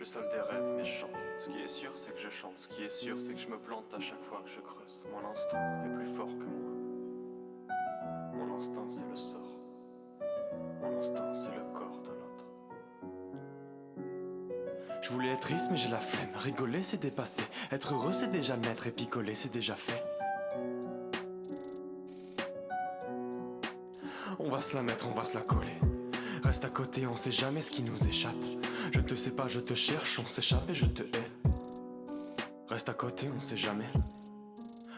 Je sème des rêves mais je chante. Ce qui est sûr c'est que je chante. Ce qui est sûr c'est que je me plante à chaque fois que je creuse. Mon instinct est plus fort que moi. Mon instinct c'est le sort. Mon instinct c'est le corps d'un autre. Je voulais être triste mais j'ai la flemme. Rigoler c'est dépassé. Être heureux c'est déjà naître et picoler c'est déjà fait. On va se la mettre, on va se la coller. Reste à côté, on sait jamais ce qui nous échappe. Je ne te sais pas, je te cherche, on s'échappe et je te hais. Reste à côté, on sait jamais.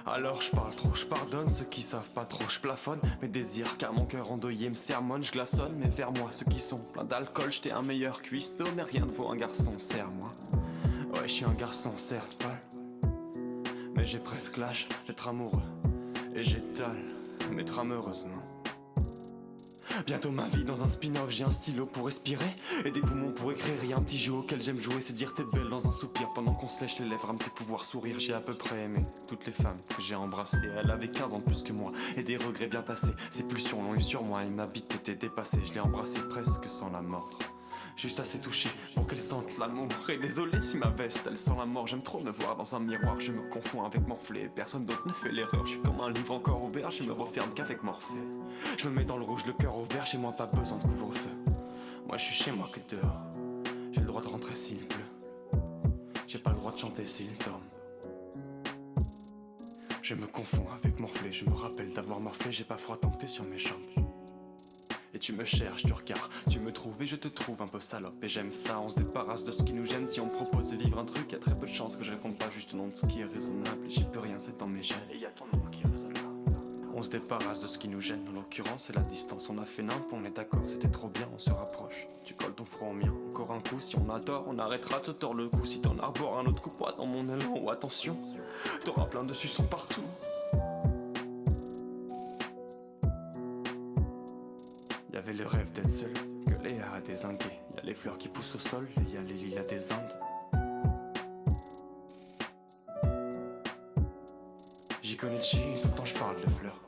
Alors je parle trop, je pardonne ceux qui savent pas trop, je plafonne mes désirs car mon cœur endeuillé me sermonne, je glaçonne, mais vers moi ceux qui sont pleins d'alcool, j'étais un meilleur cuistot, mais rien ne vaut un garçon, serre-moi. Ouais, je suis un garçon, certes pas, mais j'ai presque l'âge d'être amoureux, et j'étale mes trames heureuses, non. Bientôt ma vie dans un spin-off, j'ai un stylo pour respirer et des poumons pour écrire. Y'a un petit jeu auquel j'aime jouer, c'est dire t'es belle dans un soupir pendant qu'on se lèche les lèvres, à me fait pouvoir sourire. J'ai à peu près aimé toutes les femmes que j'ai embrassées. Elle avait 15 ans de plus que moi et des regrets bien passés. Ses pulsions l'ont eu sur moi et ma bite était dépassée. Je l'ai embrassée presque sans la mordre, juste assez touchée pour qu'elle sente l'amour. Et désolé si ma veste elle sent la mort. J'aime trop me voir dans un miroir, je me confonds avec Morphée. Personne d'autre ne fait l'erreur, je suis comme un livre encore ouvert. Je me referme qu'avec Morphée. Je me mets dans le rouge, le cœur ouvert. Chez moi pas besoin de couvre-feu. Moi je suis chez moi que dehors. J'ai le droit de rentrer s'il pleut. J'ai pas le droit de chanter s'il tombe. Je me confonds avec Morphée. Je me rappelle d'avoir morphé. J'ai pas froid tant que t'es sur mes jambes. Et tu me cherches, tu regardes, tu me trouves et je te trouve un peu salope. Et j'aime ça, on se débarrasse de ce qui nous gêne. Si on me propose de vivre un truc, y'a très peu de chances que je réponde pas juste au nom de ce qui est raisonnable. Et j'y peux rien, c'est dans mes gènes. Et y'a ton nom qui est raisonnable. On se débarrasse de ce qui nous gêne, en l'occurrence c'est la distance. On a fait nimp, on est d'accord, c'était trop bien, on se rapproche. Tu colles ton front au mien, encore un coup. Si on adore, on arrêtera, te tord le cou. Si t'en arbores un autre coup, pas dans mon élan, ou attention, t'auras plein de suçons partout. Y'avait le rêve d'être seul, que Léa a dézingué. Y'a les fleurs qui poussent au sol, et y'a les lilas des Indes. J'y connais de chi, tout le temps je parle de fleurs.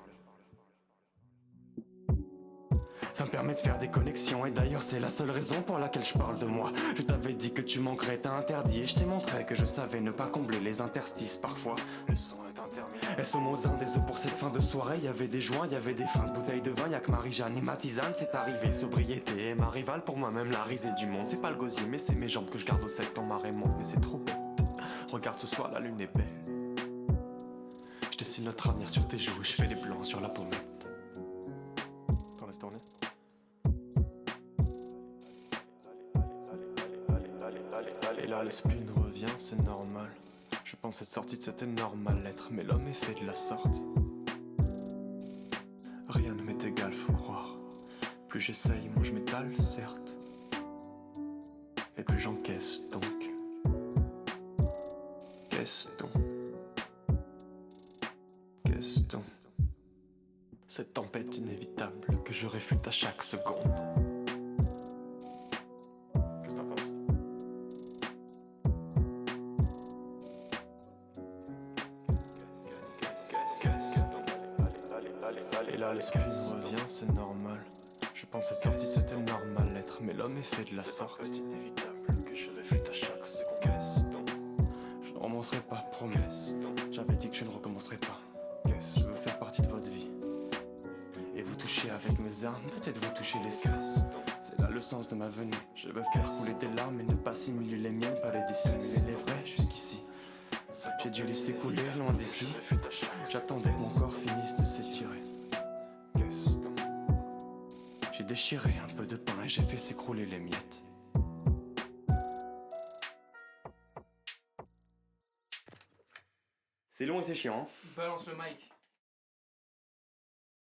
Ça me permet de faire des connexions, et d'ailleurs c'est la seule raison pour laquelle je parle de moi. Je t'avais dit que tu manquerais, t'as interdit, et je t'ai montré que je savais ne pas combler les interstices. Parfois Le son est interminable. elles sont aux Indes, des œufs pour cette fin de soirée. Y'avait des joints, y'avait des fins de bouteilles de vin. Y'a que Marie-Jeanne et ma tisane, c'est arrivé. Sobriété est ma rivale, pour moi-même la risée du monde. C'est pas le gosier, mais c'est mes jambes que je garde au sec dans marée monte. Mais c'est trop bête, regarde ce soir la lune est belle. Je dessine notre avenir sur tes joues et je fais les blancs sur la pommette. T'en laisses tourner. Et là le spleen revient, c'est normal. Je pense être sorti de cette énorme lettre, mais l'homme est fait de la sorte. Rien ne m'est égal, faut croire. Plus j'essaye, moins je m'étale, certes. Et plus j'encaisse donc. Qu'est-ce donc? Qu'est-ce donc? Cette tempête inévitable que je réfute à chaque seconde. Qu'est-ce que t'en penses? Et là le spleen revient, c'est normal. Je pense être sorti de cette énorme lettre, mais l'homme est fait de la sorte. C'est inévitable que je réfute à chaque seconde. Qu'est-ce donc? Je ne recommencerai pas, promis. Qu'est-ce donc? J'avais dit que je ne recommencerai pas. Qu'est-ce Je veux faire partie de votre vie et vous toucher avec mes armes, peut-être vous toucher les seins. donc? C'est là le sens de ma venue. Je veux faire couler tes larmes et ne pas simuler les miennes, pas les dissimuler les vraies jusqu'ici. J'ai dû laisser couler loin d'ici. Je réfute à chaque J'attendais que mon corps finisse de s'étirer. Qu'est-ce donc? J'ai déchiré un peu de pain et j'ai fait s'écrouler les miettes. C'est long et c'est chiant. Balance le mic.